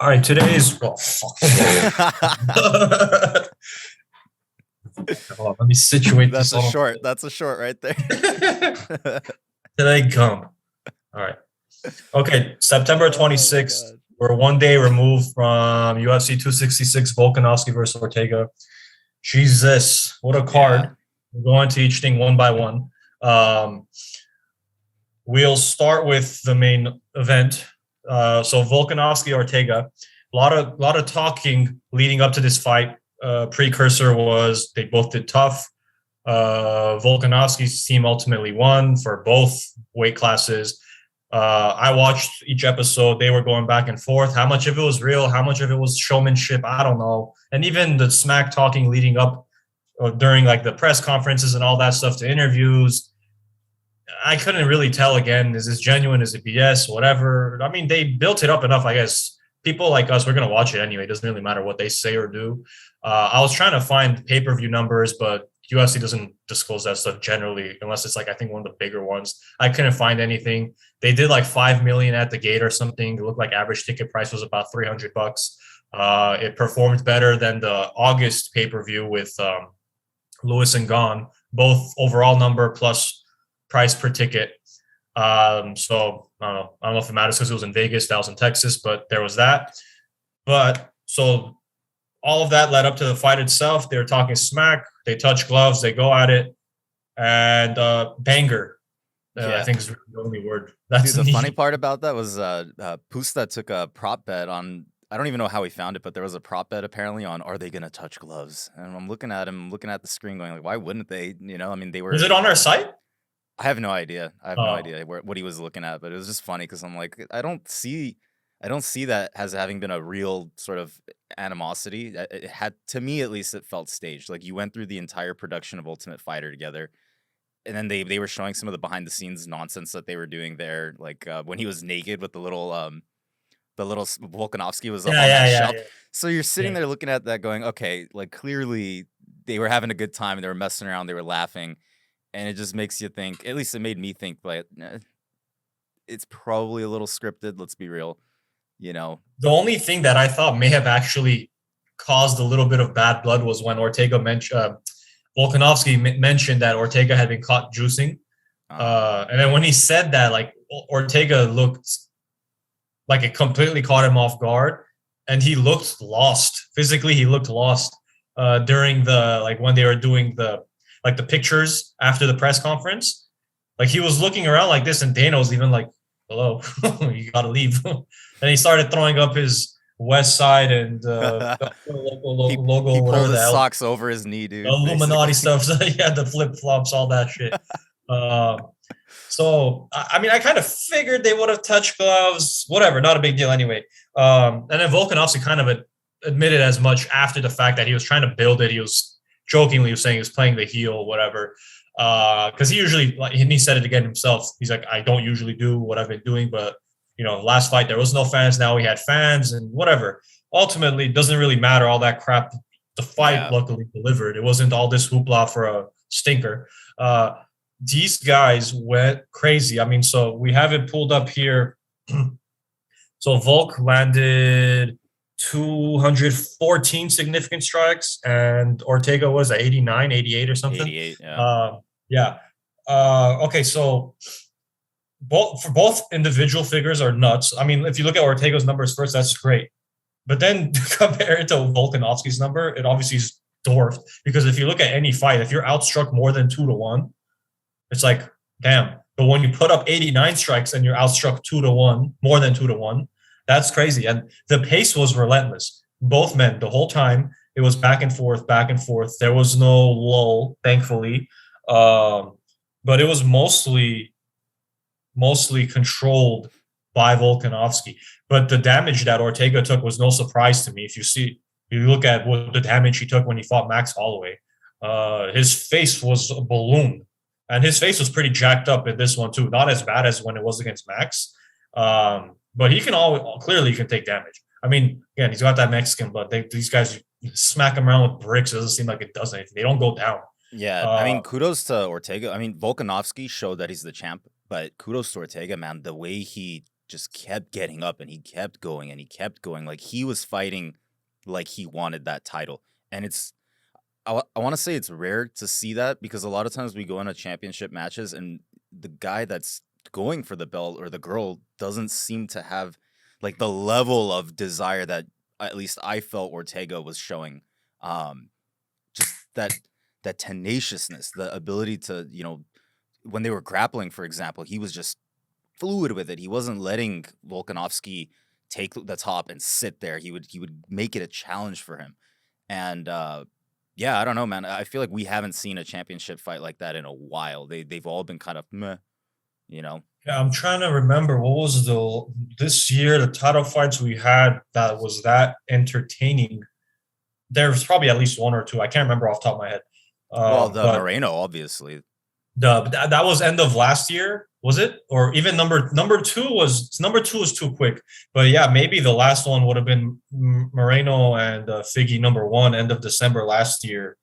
All right, today's fuck. Hold on, let me situate That's this a all. short. That's a short right there. Today come. All right. Okay, September Oh my 26th. god. We're one day removed from UFC 266 Volkanovski versus Ortega. Jesus, what a Yeah. card. We're going to each thing one by one. Um, we'll start with the main event. So Volkanovski Ortega. A lot of talking leading up to this fight. Precursor was they both did tough. Volkanovski's team ultimately won for both weight classes. I watched each episode. They were going back and forth. How much of it was real? How much of it was showmanship? I don't know. And even the smack talking leading up during like the press conferences and all that stuff to interviews, I couldn't really tell again. Is this genuine? Is it BS? Whatever. I mean, they built it up enough, I guess. People like us, we're going to watch it anyway. It doesn't really matter what they say or do. I was trying to find pay per view numbers, but UFC doesn't disclose that stuff generally, unless it's like, I think one of the bigger ones. I couldn't find anything. They did like 5 million at the gate or something. It looked like average ticket price was about $300. It performed better than the August pay per view with Lewis and Gone, both overall number plus price per ticket. So I don't know if it matters because it was in Vegas, that was in Texas, but there was that. But so all of that led up to the fight itself. They were talking smack, they touch gloves, they go at it, and banger. I Yeah. think is the only word. That's Dude, the funny part about that was Pusta took a prop bet on. I don't even know how he found it, but there was a prop bet apparently on are they gonna touch gloves? And I'm looking at him, looking at the screen, going like, why wouldn't they? You know, I mean, they Is were. it on our site? I have no idea. I have no Oh, idea what he was looking at, but it was just funny because I'm like, I don't see that as having been a real sort of animosity. It had, to me at least, it felt staged. Like you went through the entire production of Ultimate Fighter together, and then they were showing some of the behind the scenes nonsense that they were doing there, like when he was naked with the little Volkanovski was up yeah, on that yeah, yeah, shelf. yeah. So you're sitting Yeah. there looking at that, going, okay, like clearly they were having a good time, and they were messing around, they were laughing, and it just makes you think. At least it made me think, like, it's probably a little scripted. Let's be real, you know. The only thing that I thought may have actually caused a little bit of bad blood was when Ortega mentioned Volkanovski mentioned that Ortega had been caught juicing. And then when he said that, like Ortega looked like it completely caught him off guard, and he looked lost physically. He looked lost during the like when they were doing the pictures after the press conference. Like he was looking around like this, and Dana was even like, "Hello, you gotta leave." And he started throwing up his West Side and He logo, whatever pulled the his hell, socks over his knee, the dude. Illuminati Basically, stuff. So he had the flip flops, all that shit. Um, so I mean, I kind of figured they would have touched gloves. Whatever, not a big deal anyway. And then Volkanovski kind of admitted as much after the fact that he was trying to build it. He was jokingly saying he was playing the heel, whatever. Because he usually, and he said it again himself. He's like, I don't usually do what I've been doing, but last fight there was no fans. Now we had fans and whatever. Ultimately, it doesn't really matter all that crap. The fight yeah. luckily delivered. It wasn't all this hoopla for a stinker. These guys went crazy. I mean, so we have it pulled up here. So Volk landed 214 significant strikes, and Ortega was at 89, 88 or something. 88, yeah. Yeah. Okay, so both individual figures are nuts. I mean, if you look at Ortega's numbers first, that's great. But then compare it to Volkanovski's number, it obviously is dwarfed. Because if you look at any fight, if you're outstruck more than 2-1, it's like, damn. But when you put up 89 strikes and you're outstruck 2-1, more than 2-1, that's crazy. And the pace was relentless. Both men, the whole time, it was back and forth, back and forth. There was no lull, thankfully. But it was mostly controlled by Volkanovski. But the damage that Ortega took was no surprise to me. If you look at what the damage he took when he fought Max Holloway, his face was a balloon. And his face was pretty jacked up in this one too. Not as bad as when it was against Max. But he can clearly take damage. I mean, again, he's got that Mexican blood. These guys smack him around with bricks. It doesn't seem like it does anything. They don't go down. Yeah, I mean, kudos to Ortega. I mean, Volkanovski showed that he's the champ, but kudos to Ortega, man. The way he just kept getting up and he kept going and he kept going. Like he was fighting like he wanted that title. And I want to say it's rare to see that because a lot of times we go into championship matches and the guy that's going for the belt or the girl doesn't seem to have like the level of desire that at least I felt Ortega was showing. Just that tenaciousness, the ability to, when they were grappling, for example, he was just fluid with it. He wasn't letting Volkanovski take the top and sit there. He would make it a challenge for him. And yeah, I don't know, man. I feel like we haven't seen a championship fight like that in a while. They've all been kind of meh, you know. Yeah, I'm trying to remember what was this year the title fights we had that was that entertaining. There's probably at least one or two. I can't remember off the top of my head. Well, the But Moreno, obviously. that was end of last year, was it? Or even number two was too quick. But yeah, maybe the last one would have been Moreno and Figgy number one, end of December last year.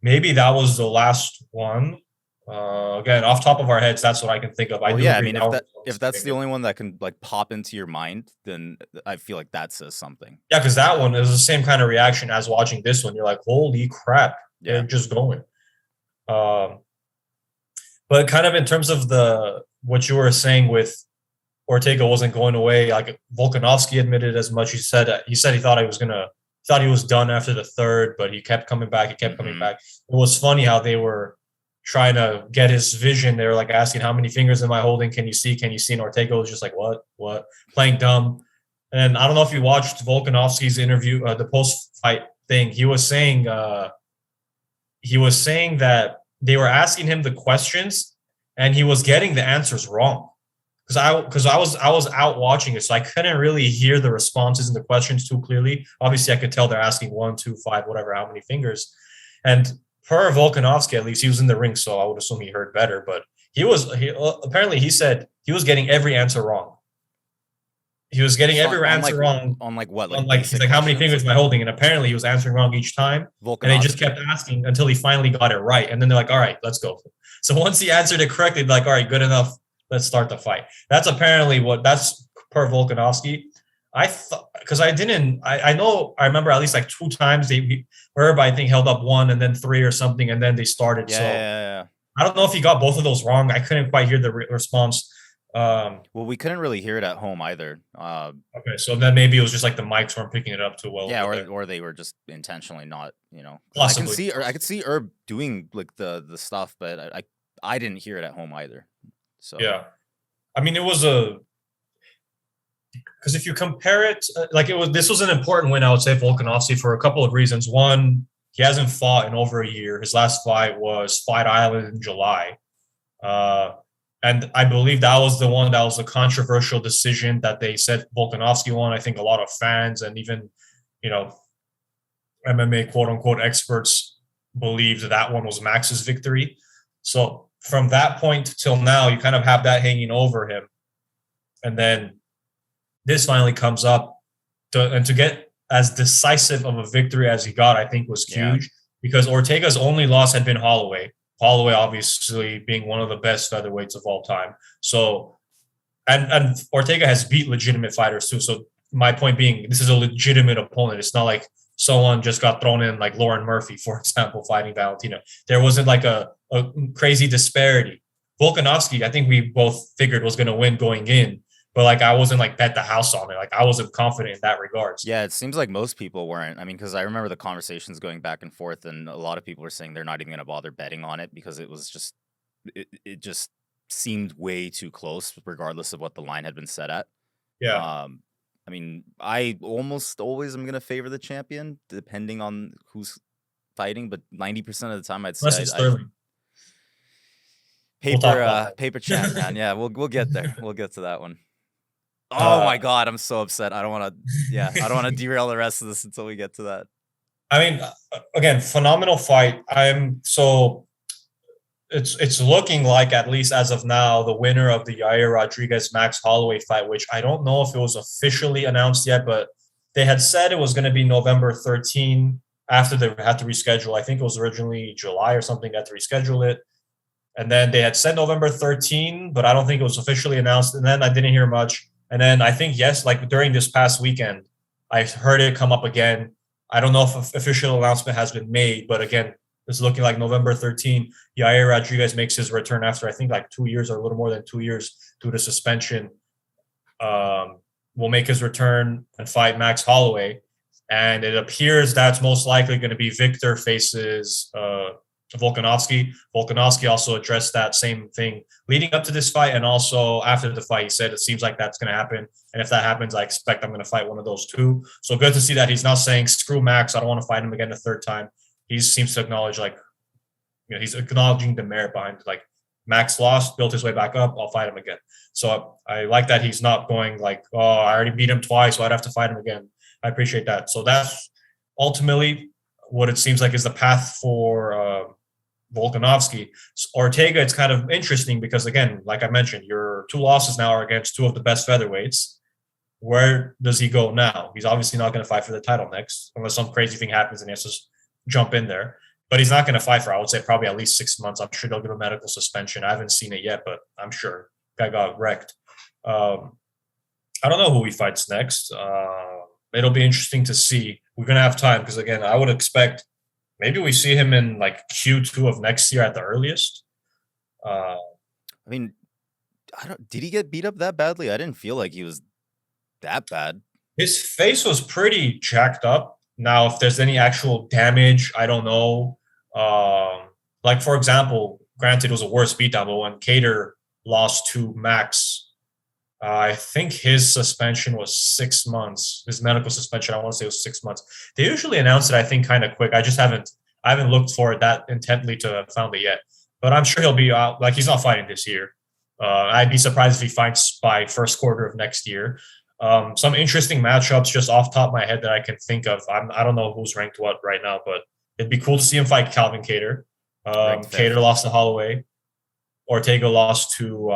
Maybe that was the last one. Again, off top of our heads, that's what I can think of. I Well, do yeah, I agree mean, that if that's the only one that can like pop into your mind, then I feel like that says something. yeah, because that one is the same kind of reaction as watching this one. You're like, holy crap, Yeah. they're just going. But kind of in terms of what you were saying with Ortega wasn't going away, like Volkanovski admitted as much. He said he thought he was done after the third, but he kept coming back. He kept coming back. It was funny how they were trying to get his vision. They were like asking, how many fingers am I holding? Can you see? Can you see? And Ortega was just like, what? Playing dumb. And I don't know if you watched Volkanovski's interview, the post-fight thing. He was saying that they were asking him the questions and he was getting the answers wrong. Because I was out watching it, so I couldn't really hear the responses and the questions too clearly. Obviously, I could tell they're asking 1, 2, 5, whatever, how many fingers. And per Volkanovski, at least, he was in the ring, so I would assume he heard better. But apparently he said he was getting every answer wrong. He was getting every answer wrong. On like what? He's like, how many fingers am I holding? And apparently he was answering wrong each time. And they just kept asking until he finally got it right. And then they're like, all right, let's go. So once he answered it correctly, they're like, all right, good enough. Let's start the fight. That's apparently that's per Volkanovski. I remember at least like 2 times Herb, I think, held up 1 and then 3 or something, and then they started. Yeah. I don't know if he got both of those wrong. I couldn't quite hear the response. Well, we couldn't really hear it at home either. Okay, so then maybe it was just like the mics weren't picking it up too well. Yeah, or they were just intentionally not, Possibly. I could see Herb doing like the stuff, but I didn't hear it at home either. So yeah, I mean, it was because if you compare it, this was an important win, I would say, for Volkanovski for a couple of reasons. One, he hasn't fought in over a year. His last fight was Fight Island in July. And I believe that was the one that was a controversial decision that they said Volkanovski won. I think a lot of fans and even, MMA quote unquote experts believed that one was Max's victory. So from that point till now, you kind of have that hanging over him. And then this finally comes up to get as decisive of a victory as he got, I think was huge because Ortega's only loss had been Holloway. Holloway obviously being one of the best featherweights of all time. So, and Ortega has beat legitimate fighters too. So my point being, this is a legitimate opponent. It's not like someone just got thrown in like Lauren Murphy, for example, fighting Valentino. There wasn't like a crazy disparity. Volkanovski, I think we both figured was going to win going in, but like I wasn't like bet the house on it. Like I wasn't confident in that regards. Yeah, it seems like most people weren't. I mean, because I remember the conversations going back and forth, and a lot of people were saying they're not even going to bother betting on it because it was just it just seemed way too close, regardless of what the line had been set at. Yeah. I mean, I almost always am going to favor the champion, depending on who's fighting, but 90% of the time I'd say Sterling. Paper chat, man. Yeah, we'll get there. We'll get to that one. Oh my God, I'm so upset. I don't want to derail the rest of this until we get to that. I mean, again, phenomenal fight. It's looking like, at least as of now, the winner of the Yair Rodriguez Max Holloway fight, which I don't know if it was officially announced yet, but they had said it was going to be November 13 after they had to reschedule. I think it was originally July or something, they had to reschedule it. And then they had said November 13, but I don't think it was officially announced. And then I didn't hear much. And then I think yes, like during this past weekend, I heard it come up again. I don't know if official announcement has been made, but again, it's looking like November 13th. Yair Rodriguez makes his return after I think like 2 years or a little more than 2 years due to suspension. Will make his return and fight Max Holloway. And it appears that's most likely going to be Victor faces Volkanovski. Volkanovski also addressed that same thing leading up to this fight, and also after the fight, he said it seems like that's going to happen. And if that happens, I expect I'm going to fight one of those two. So good to see that he's not saying screw Max. I don't want to fight him again the third time. He seems to acknowledge like, he's acknowledging the merit behind it. Like Max lost, built his way back up. I'll fight him again. So I like that he's not going like, oh, I already beat him twice, so I'd have to fight him again. I appreciate that. So that's ultimately what it seems like is the path for Volkanovski. Ortega, it's kind of interesting because, again, like I mentioned, your two losses now are against two of the best featherweights. Where does he go now? He's obviously not going to fight for the title next, unless some crazy thing happens and he has to jump in there. But he's not going to fight for, I would say, probably at least 6 months. I'm sure they'll give a medical suspension. I haven't seen it yet, but I'm sure. Guy got wrecked. I don't know who he fights next. It'll be interesting to see. We're going to have time because, again, I would expect maybe we see him in like Q2 of next year at the earliest. I mean, did he get beat up that badly? I didn't feel like he was that bad. His face was pretty jacked up. Now, if there's any actual damage, I don't know. Like, for example, granted, it was a worse beatdown, but when Cater lost to Max, I think his suspension was 6 months. His medical suspension, I want to say, was 6 months. They usually announce it, I think, kind of quick. I haven't looked for it that intently to have found it yet. But I'm sure he'll be out. Like, he's not fighting this year. I'd be surprised if he fights by first quarter of next year. Some interesting matchups just off top of my head that I can think of. I don't know who's ranked what right now, but it'd be cool to see him fight Calvin Cater. Cater lost to Holloway. Ortega lost to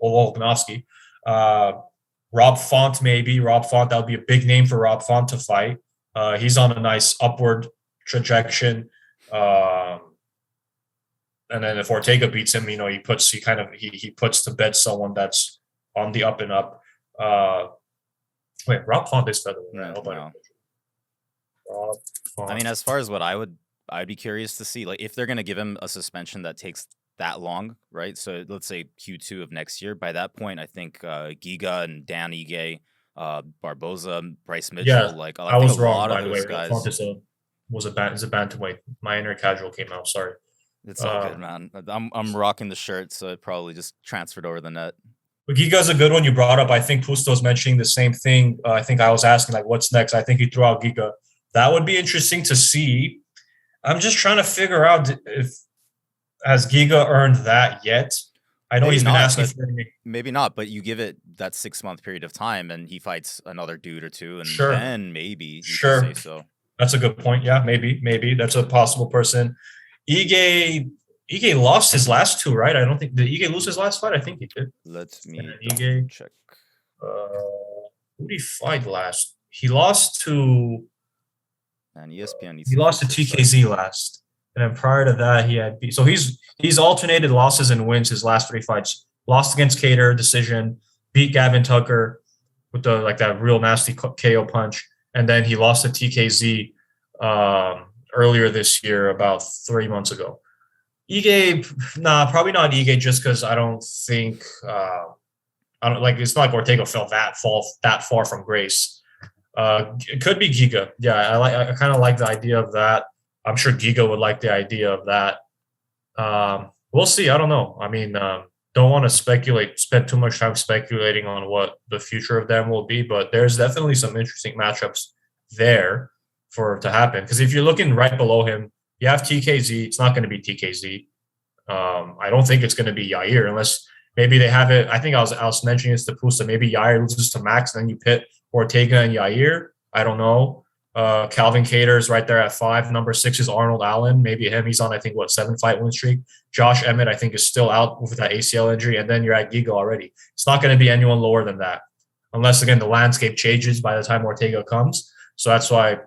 Volkanovski. Rob Font, maybe. Rob Font, that would be a big name for Rob Font to fight. He's on a nice upward trajectory. And then if Ortega beats him, he puts to bed someone that's on the up and up. Wait, Rob Font is featherweight. No. Rob Font. I mean, as far as what I'd be curious to see, like if they're gonna give him a suspension that takes that long, right? So let's say Q2 of next year. By that point, I think Giga and Dan Ige, Barboza, Bryce Mitchell, Yeah, I was wrong, by the way. Guys, Font is a bantamweight. My inner casual came out. Sorry. It's all good, man. I'm rocking the shirt, so it probably just transferred over the net. But Giga's a good one you brought up. I think Pusto's mentioning the same thing. I think I was asking, like, what's next? I think he threw out Giga. That would be interesting to see. I'm just trying to figure out if has Giga earned that yet. I know maybe he's been asking for me. Maybe not, but you give it that 6 month period of time and he fights another dude or two, and sure, then maybe you sure. can say so. That's a good point. Yeah, maybe. That's a possible person. Ige lost his last two, right? I don't think did Ige lose his last fight? I think he did. Let me check. Who did he fight last? He lost to and ESPN. He lost to TKZ last, and then prior to that, he had so he's alternated losses and wins his last three fights. Lost against Cater, decision. Beat Gavin Tucker with that real nasty KO punch, and then he lost to TKZ earlier this year, about 3 months ago. Ige, probably not Ige, just because I don't think I don't like. It's not like Ortega fell that far from grace. It could be Giga. Yeah, I kind of like the idea of that. I'm sure Giga would like the idea of that. We'll see. I don't know. I mean, don't want to spend too much time speculating on what the future of them will be, but there's definitely some interesting matchups there for it to happen. Because if you're looking right below him, you have TKZ. It's not going to be TKZ. I don't think it's going to be Yair unless maybe they have it. I think I was mentioning this to Pusta. Maybe Yair loses to Max, and then you pit Ortega and Yair. I don't know. Calvin Cater's right there at 5. Number 6 is Arnold Allen. Maybe him. He's on, I think, 7-fight win streak. Josh Emmett, I think, is still out with that ACL injury. And then you're at Giga already. It's not going to be anyone lower than that. Unless, again, the landscape changes by the time Ortega comes. So that's why it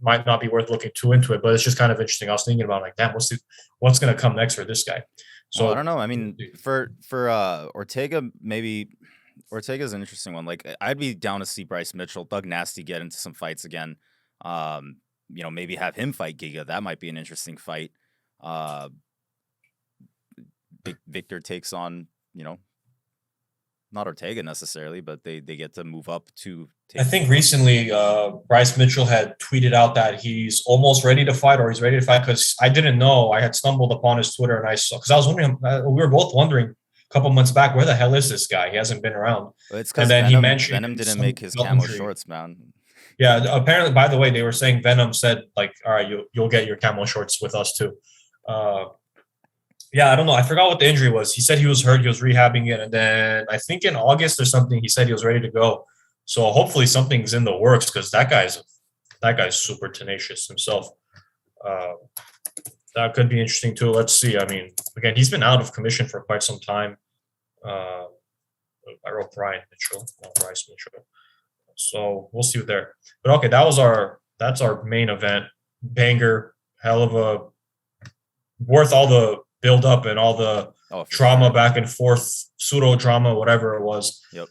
might not be worth looking too into it. But it's just kind of interesting. I was thinking about, damn, what's going to come next for this guy? So I don't know. I mean, for Ortega, maybe – Ortega's an interesting one. Like I'd be down to see Bryce Mitchell, Doug Nasty get into some fights again. Maybe have him fight Giga. That might be an interesting fight. Uh, Victor takes on, not Ortega necessarily, but they get to move up to I think recently Bryce Mitchell had tweeted out that he's almost ready to fight, or he's ready to fight, because I didn't know. I had stumbled upon his Twitter and I saw, because I was wondering, we were both wondering a couple months back, where the hell is this guy? He hasn't been around. It's And because then he mentioned Venom didn't some make his camo injury. shorts, man. Yeah, apparently, by the way, they were saying Venom said, like, all right, you'll get your camo shorts with us too. Yeah, I don't know. I forgot what the injury was. He said he was hurt. He was rehabbing it. And then I think in August or something, he said he was ready to go. So hopefully something's in the works, because that guy's super tenacious himself. That could be interesting too. Let's see. I mean, again, he's been out of commission for quite some time. I wrote Brian Mitchell, not Bryce Mitchell. So we'll see there. But okay, that's our main event. Banger, hell of a worth all the build up and all the drama back and forth, pseudo drama, whatever it was. Yep.